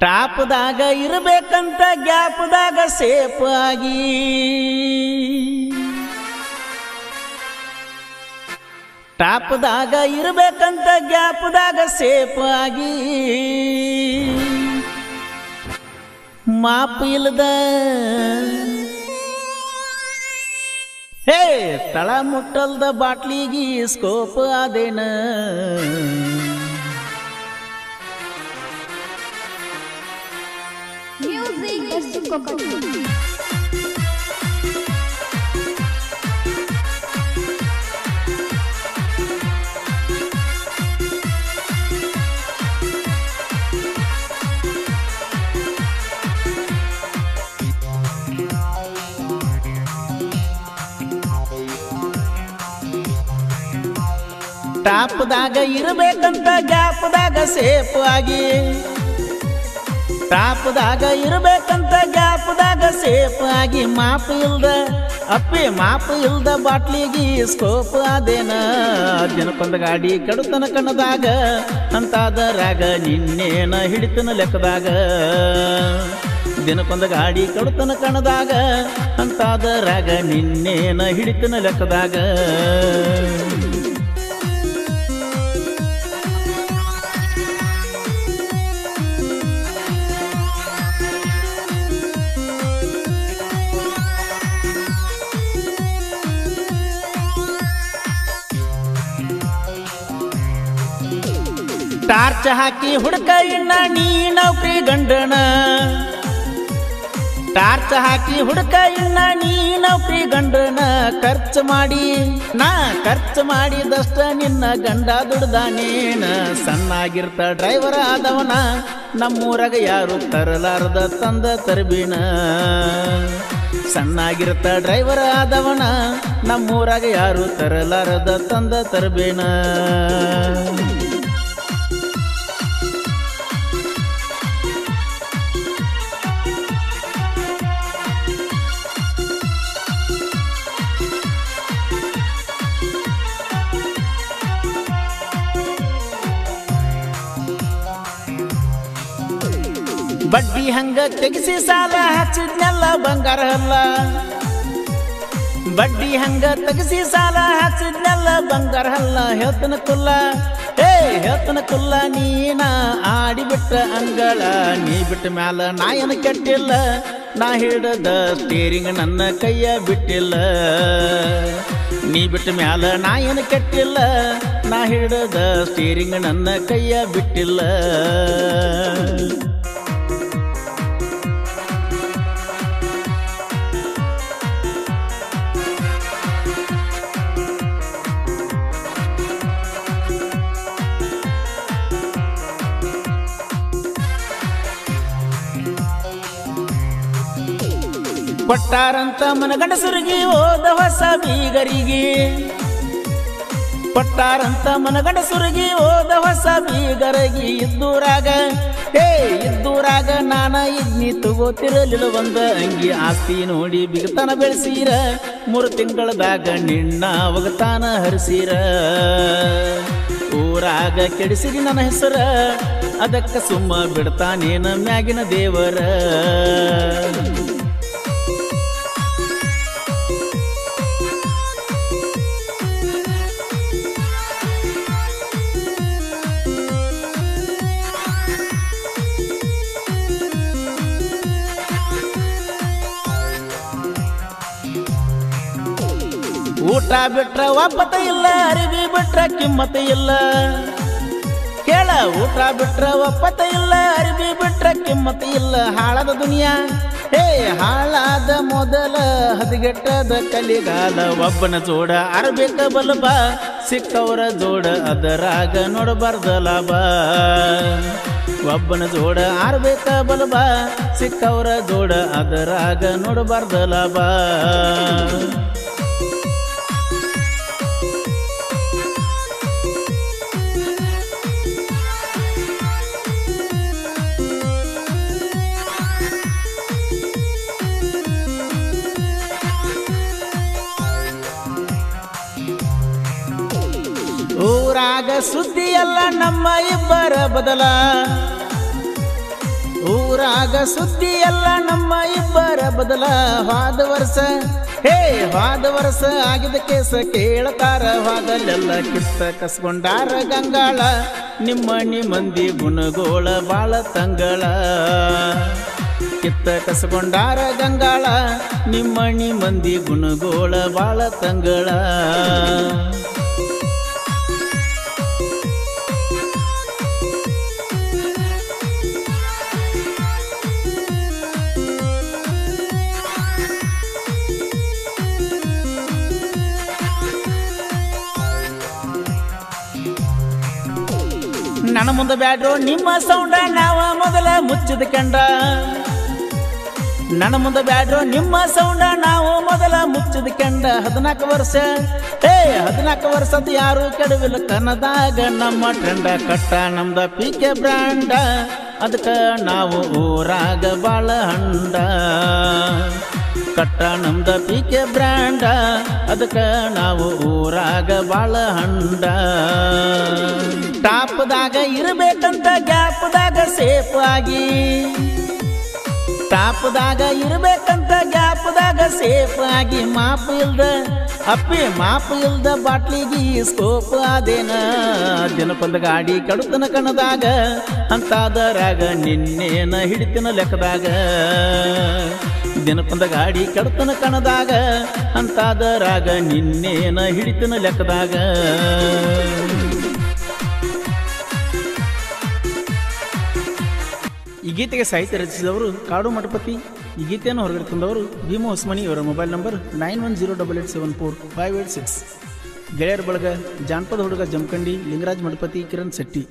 ಟಾಪ್ದಾಗ ಇರಬೇಕಂತ ಗ್ಯಾಪ್ದಾಗ ಸೇಫ್ ಆಗಿ ಟಾಪ್ದಾಗ ಇರಬೇಕಂತ ಗ್ಯಾಪ್ದಾಗ ಸೇಫ್ ಆಗಿ ಮಾಪ್ ಇಲ್ಲದ ಹೇ ತಳ ಮುಟ್ಟಲ್ದ ಬಾಟ್ಲಿಗಿ ಸ್ಕೋಪ್ ಆದೇನ ಟಾಪ್ದಾಗ ಇರಬೇಕಂತ ಗ್ಯಾಪ್ದಾಗ ಸೇಫ್ ಆಗಿ ಟಾಪ್ದಾಗ ಇರಬೇಕಂತ ಗ್ಯಾಪ್ದಾಗ ಸೇಫ್ ಆಗಿ ಮಾಪ್ ಇಲ್ದ ಬಾಟ್ಲಿಗಿ ಸ್ಕೋಪ್ ಆದೇನ ದಿನಕ್ಕೊಂದು ಗಾಡಿ ಕೆಡುತನ ಕಣ್ಣದಾಗ ಅಂತಾದರಾಗ ನಿನ್ನೇನ ಹಿಡಿತನ ಲೆಕ್ಕದಾಗ ದಿನಕ್ಕೊಂದು ಗಾಡಿ ಕೆಡುತನ ಕಣ್ಣದಾಗ ಅಂತಾದರಾಗ ನಿನ್ನೇನ ಹಿಡಿತನ ಲೆಕ್ಕದಾಗ ಟಾರ್ಚ್ ಹಾಕಿ ಹುಡುಕ ಇನ್ನ ನೀ ನೌಕರಿ ಗಂಡನ ಟಾರ್ಚ್ ಹಾಕಿ ಹುಡುಕ ಇನ್ನ ನೀ ನೌಕರಿ ಗಂಡನ ಖರ್ಚು ಮಾಡಿದಷ್ಟ ನಿನ್ನ ಗಂಡ ದುಡ್ದಾನೇನ ಸಣ್ಣಾಗಿರ್ತ ಡ್ರೈವರ್ ಆದವನ ನಮ್ಮೂರಾಗ ಯಾರು ತರಲಾರದ ತಂದ ತರ್ಬಿನ ಸಣ್ಣಾಗಿರ್ತ ಡ್ರೈವರ್ ಆದವನ ನಮ್ಮೂರಾಗ ಯಾರು ತರಲಾರದ ತಂದ ತರ್ಬೇನ ಬಡ್ಡಿ ಹಂಗ ತೆಗಿಸಿ ಸಾಲ ಹಚ್ಚಿದ್ನೆಲ್ಲ ಬಂಗಾರ ಅಲ್ಲ ಬಡ್ಡಿ ಹಂಗ ತೆಗಿಸಿ ಸಾಲ ಹಚ್ಚಿದ್ನೆಲ್ಲ ಬಂಗಾರ ಅಲ್ಲ ಹೇಳ್ತನ ಕುಲ್ಲ ನೀನ ಆಡಿಬಿಟ್ಟ ಅಂಗಳ ನೀ ಬಿಟ್ಟ ಮ್ಯಾಲ ನಾ ಏನು ಕೆಟ್ಟಿಲ್ಲ ನಾ ಹಿಡದ ಸ್ಟೇರಿಂಗ್ ನನ್ನ ಕೈಯ ಬಿಟ್ಟಿಲ್ಲ ನೀ ಬಿಟ್ಟ ಮ್ಯಾಲ ನಾ ಏನು ಕೆಟ್ಟಿಲ್ಲ ನಾ ಹಿಡದ ಸ್ಟೇರಿಂಗ್ ನನ್ನ ಕೈಯ ಬಿಟ್ಟಿಲ್ಲ ಕೊಟ್ಟಾರಂತ ಮನಗಂಡಸರಿಗೆ ಹೋದ ಹೊಸ ಬೀಗರಿಗೆ ಕೊಟ್ಟಾರಂತ ಮನಗಂಡಸರಿಗೆ ಹೋದ ಹೊಸ ಬೀಗರಿಗೆ ಇದ್ದೂರಾಗ ನಾನ ಇದ್ನಿ ತಗೋತಿರಲಿಲ್ಲ ಒಂದ ಅಂಗಿ ಆಸ್ತಿ ನೋಡಿ ಬಿಗತನ ಬೆಳೆಸೀರ 3 ತಿಂಗಳದಾಗ ನಿನ್ನ ಒಗತಾನ ಹರಿಸೀರ ಊರಾಗ ಕೆಡಿಸಿರಿ ನನ್ನ ಹೆಸರ ಅದಕ್ಕ ಸುಮ್ಮ ಬಿಡ್ತಾನೇನ ಮ್ಯಾಗಿನ ದೇವರ ಊಟ ಬಿಟ್ರ ಒಪ್ಪತ ಇಲ್ಲ ಅರಿವಿ ಬಿಟ್ರ ಕಿಮ್ಮತ ಇಲ್ಲ ಕೇಳ ಊಟ ಬಿಟ್ರ ಒಪ್ಪತ ಇಲ್ಲ ಅರಿವಿ ಬಿಟ್ರ ಕಿಮ್ಮತ ಇಲ್ಲ ಹಾಳದ ದುನಿಯಾ ಹಾಳಾದ ಮೊದಲ ಹದಗೆಟ್ಟದ ಕಲಿಗಾಲ ಒಬ್ಬನ ಜೋಡ ಅರಬೇಕ ಬಲಬ ಸಿಕ್ಕವರ ಜೋಡ ಅದರಾಗ ನೋಡಬಾರ್ದ ಲಾಭ ಒಬ್ಬನ ಜೋಡ ಆರ್ಬೇಕ ಬಲಬ ಸಿಕ್ಕವರ ಜೋಡ ಅದರಾಗ ನೋಡಬಾರ್ದ ಲಾಭ ಊರಾಗ ಸುದ್ದಿ ಎಲ್ಲ ನಮ್ಮ ಇಬ್ಬರ ಬದಲ ಊರಾಗ ಸುದ್ದಿ ಎಲ್ಲ ನಮ್ಮ ಇಬ್ಬರ ಬದಲ ಹೋದ ವರ್ಷ ಹೋದ ವರ್ಷ ಆಗಿದ ಕೇಸ ಕೇಳತಾರ ಹೋದಲ್ಲೆಲ್ಲ ಕಿತ್ತ ಕಸ್ಕೊಂಡಾರ ಗಂಗಾಳ ನಿಮ್ಮನಿ ಮಂದಿ ಗುಣಗೋಳ ಬಾಳ ತಂಗಳ ಕಿತ್ತ ಕಸ್ಕೊಂಡಾರ ಗಂಗಾಳ ನಿಮ್ಮನಿ ಮಂದಿ ಗುಣಗೋಳ ಬಾಳ ತಂಗಳ ನನ್ನ ಮುಂದೆ ಬ್ಯಾಡ್ರೋ ನಿಮ್ಮ ಸೌಂಡ ನಾವ ಮೊದಲ ಮುಚ್ಚಿದ ಕಂಡ ನನ್ನ ಮುಂದೆ ಬ್ಯಾಡ್ರೋ ನಿಮ್ಮ ಸೌಂಡ ನಾವು ಮೊದಲ ಮುಚ್ಚಿದ ಕಂಡ 14 ವರ್ಷ 14 ವರ್ಷದ ಯಾರು ಕೆಡವಿಲ್ಲ ಕನ್ನದಾಗ ನಮ್ಮ ಟ್ರೆಂಡ ಕಟ್ಟ ನಮ್ದ ಪಿಕೆ ಬ್ರ್ಯಾಂಡ ಅದಕ್ಕ ನಾವು ಊರಾಗ ಬಾಳ ಹಂಡ ಕಟ್ಟ ನಮ್ದ ಪಿಕೆ ಬ್ರ್ಯಾಂಡ ಅದಕ್ಕ ನಾವು ಊರಾಗ ಬಾಳ ಹಂಡ ಟಾಪ್ದಾಗ ಇರಬೇಕಂತ ಗ್ಯಾಪ್ದಾಗ ಸೇಫ್ ಆಗಿ ಟಾಪ್ದಾಗ ಇರಬೇಕಂತ ಗ್ಯಾಪ್ದಾಗ ಸೇಫ್ ಆಗಿ ಮಾಪ್ ಇಲ್ದ ಬಾಟ್ಲಿಗೆ ಸ್ಕೋಪ್ ಆದೇನ ದಿನಕ್ಕೊಂದು ಗಾಡಿ ಕಡುತನ ಕಣದಾಗ ಅಂತಾದರಾಗ ನಿನ್ನೇನ ಹಿಡಿತಿನ ಲೆಕ್ಕದಾಗ ದಿನಕ್ಕೊಂದು ಗಾಡಿ ಕಡುತನ ಕಣದಾಗ ಅಂತಾದರಾಗ ನಿನ್ನೇನ ಹಿಡಿತಿನ ಲೆಕ್ಕದಾಗ ಈ ಗೀತೆಗೆ ಸಾಹಿತ್ಯ ರಚಿಸಿದವರು ಕಾಡು ಮಠಪತಿ. ಈ ಗೀತೆಯನ್ನು ಹೊರಗಡೆ ತಂದವರು ಭೀಮಾ ಉಸ್ಮಾನಿ. ಇವರ ಮೊಬೈಲ್ ನಂಬರ್ 9108745886. ಗೆಳೆಯರ ಬಳಗ ಜಾನಪದ ಹುಡುಗ ಜಮಖಂಡಿ, ಲಿಂಗರಾಜ್ ಮಠಪತಿ, ಕಿರಣ್ ಶೆಟ್ಟಿ.